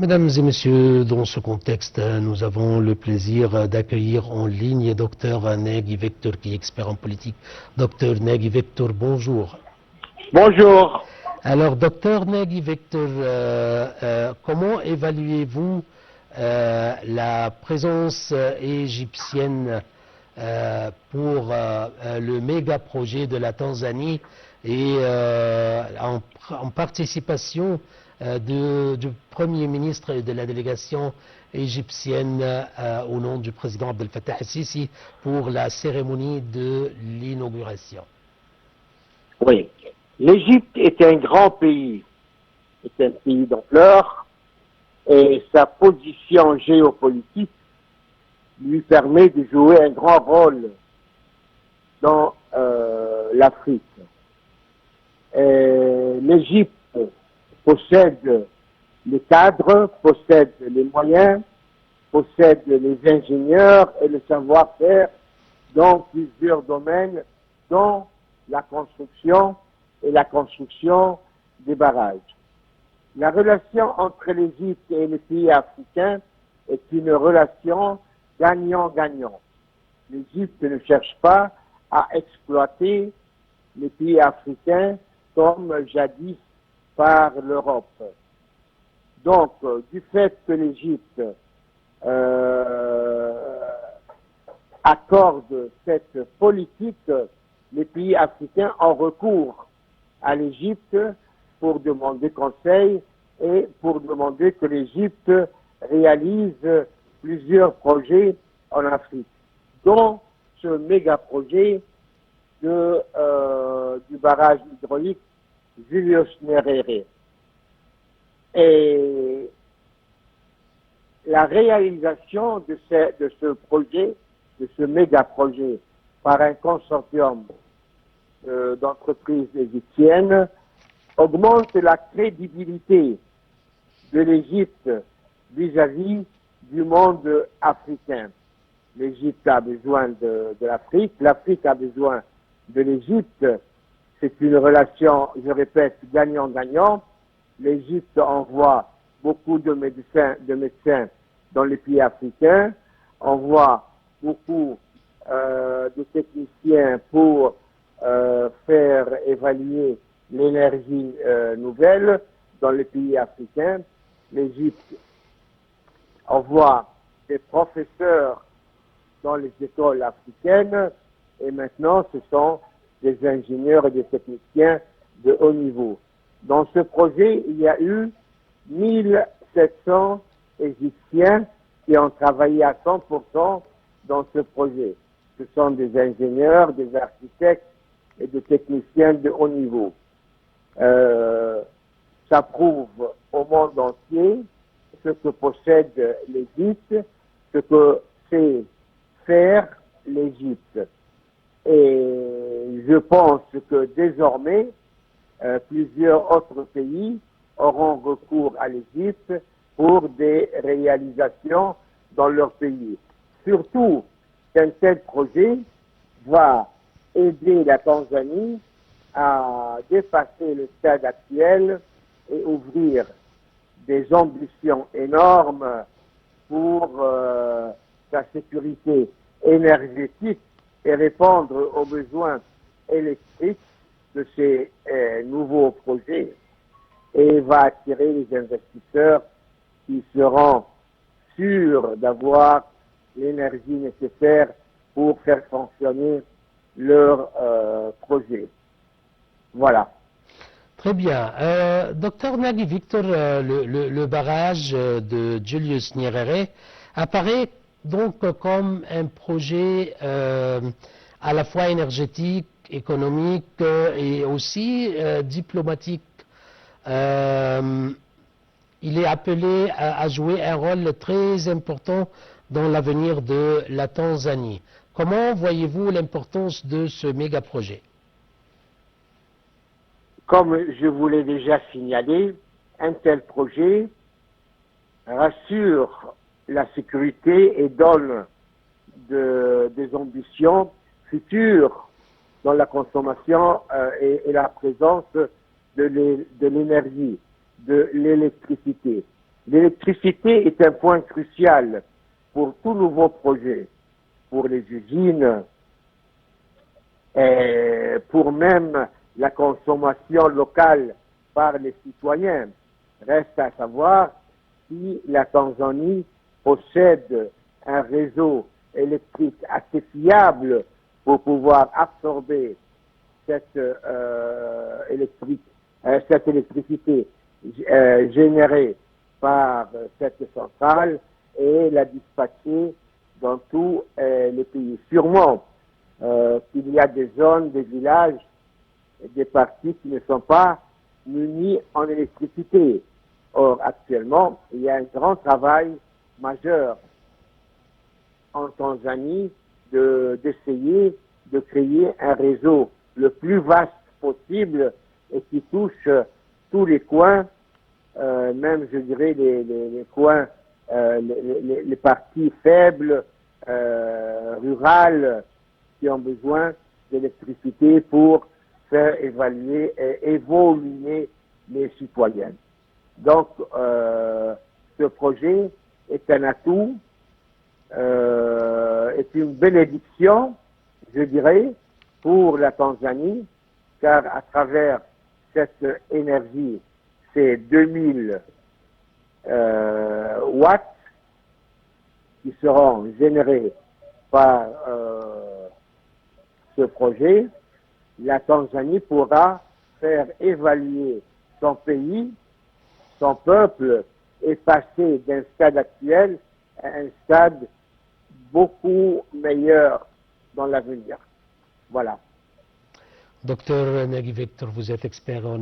Mesdames et messieurs, dans ce contexte, nous avons le plaisir d'accueillir en ligne Dr Nagui Victor, qui est expert en politique. Dr Nagui Victor, bonjour. Bonjour. Alors, Dr Nagui Victor, comment évaluez-vous la présence égyptienne pour le méga projet de la Tanzanie et en participation du Premier ministre et de la délégation égyptienne au nom du président Abdel Fattah el-Sisi pour la cérémonie de l'inauguration? Oui. L'Égypte est un grand pays, est un pays d'ampleur, et sa position géopolitique lui permet de jouer un grand rôle dans l'Afrique. L'Égypte possède les cadres, possède les moyens, possède les ingénieurs et le savoir-faire dans plusieurs domaines, dont la construction et la construction des barrages. La relation entre l'Égypte et les pays africains est une relation gagnant-gagnant. L'Égypte ne cherche pas à exploiter les pays africains comme jadis par l'Europe. Donc, du fait que l'Égypte accorde cette politique, les pays africains ont recours à l'Égypte pour demander conseil et pour demander que l'Égypte réalise plusieurs projets en Afrique, dont ce méga projet du barrage hydraulique Julius Nyerere. Et la réalisation de ce projet, de ce méga projet, par un consortium d'entreprises égyptiennes, augmente la crédibilité de l'Égypte vis-à-vis du monde africain. L'Égypte a besoin de l'Afrique, l'Afrique a besoin de l'Égypte. C'est une relation, je répète, gagnant-gagnant. L'Égypte envoie beaucoup de médecins dans les pays africains, envoie beaucoup de techniciens pour faire évaluer l'énergie nouvelle dans les pays africains. L'Égypte envoie des professeurs dans les écoles africaines et maintenant ce sont des ingénieurs et des techniciens de haut niveau. Dans ce projet, il y a eu 1700 Égyptiens qui ont travaillé à 100% dans ce projet. Ce sont des ingénieurs, des architectes et des techniciens de haut niveau. Ça prouve au monde entier ce que possède l'Égypte, ce que sait faire l'Égypte. Et je pense que désormais, plusieurs autres pays auront recours à l'Égypte pour des réalisations dans leur pays. Surtout qu'un tel projet va aider la Tanzanie à dépasser le stade actuel et ouvrir des ambitions énormes pour sa sécurité énergétique et répondre aux besoins électriques de ces nouveaux projets, et va attirer les investisseurs qui seront sûrs d'avoir l'énergie nécessaire pour faire fonctionner leur projet. Voilà. Très bien. Docteur Nagui Victor, le barrage de Julius Nyerere apparaît donc comme un projet à la fois énergétique, économique et aussi diplomatique. Il est appelé à jouer un rôle très important dans l'avenir de la Tanzanie. Comment voyez-vous l'importance de ce méga projet? Comme je vous l'ai déjà signalé, un tel projet rassure la sécurité et donne des ambitions futures dans la consommation et la présence de l'énergie, de l'électricité. L'électricité est un point crucial pour tout nouveau projet, pour les usines, et pour même la consommation locale par les citoyens. Reste à savoir si la Tanzanie possède un réseau électrique assez fiable pour pouvoir absorber cette électricité générée par cette centrale et la dispatcher dans tous les pays. Sûrement qu'il y a des zones, des villages, des parties qui ne sont pas munis en électricité. Or, actuellement, il y a un grand travail majeur en Tanzanie d'essayer de créer un réseau le plus vaste possible et qui touche tous les coins, même je dirais les coins, les parties faibles, rurales, qui ont besoin d'électricité pour faire évoluer les citoyens. Donc, ce projet est un atout, est une bénédiction, je dirais, pour la Tanzanie, car à travers cette énergie, ces 2000 watts qui seront générés par ce projet, la Tanzanie pourra faire évaluer son pays, son peuple, et passer d'un stade actuel à un stade beaucoup meilleur dans l'avenir. Voilà. Docteur Nagui Victor, vous êtes expert en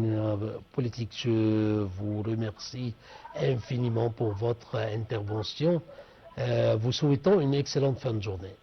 politique. Je vous remercie infiniment pour votre intervention. Vous souhaitons une excellente fin de journée.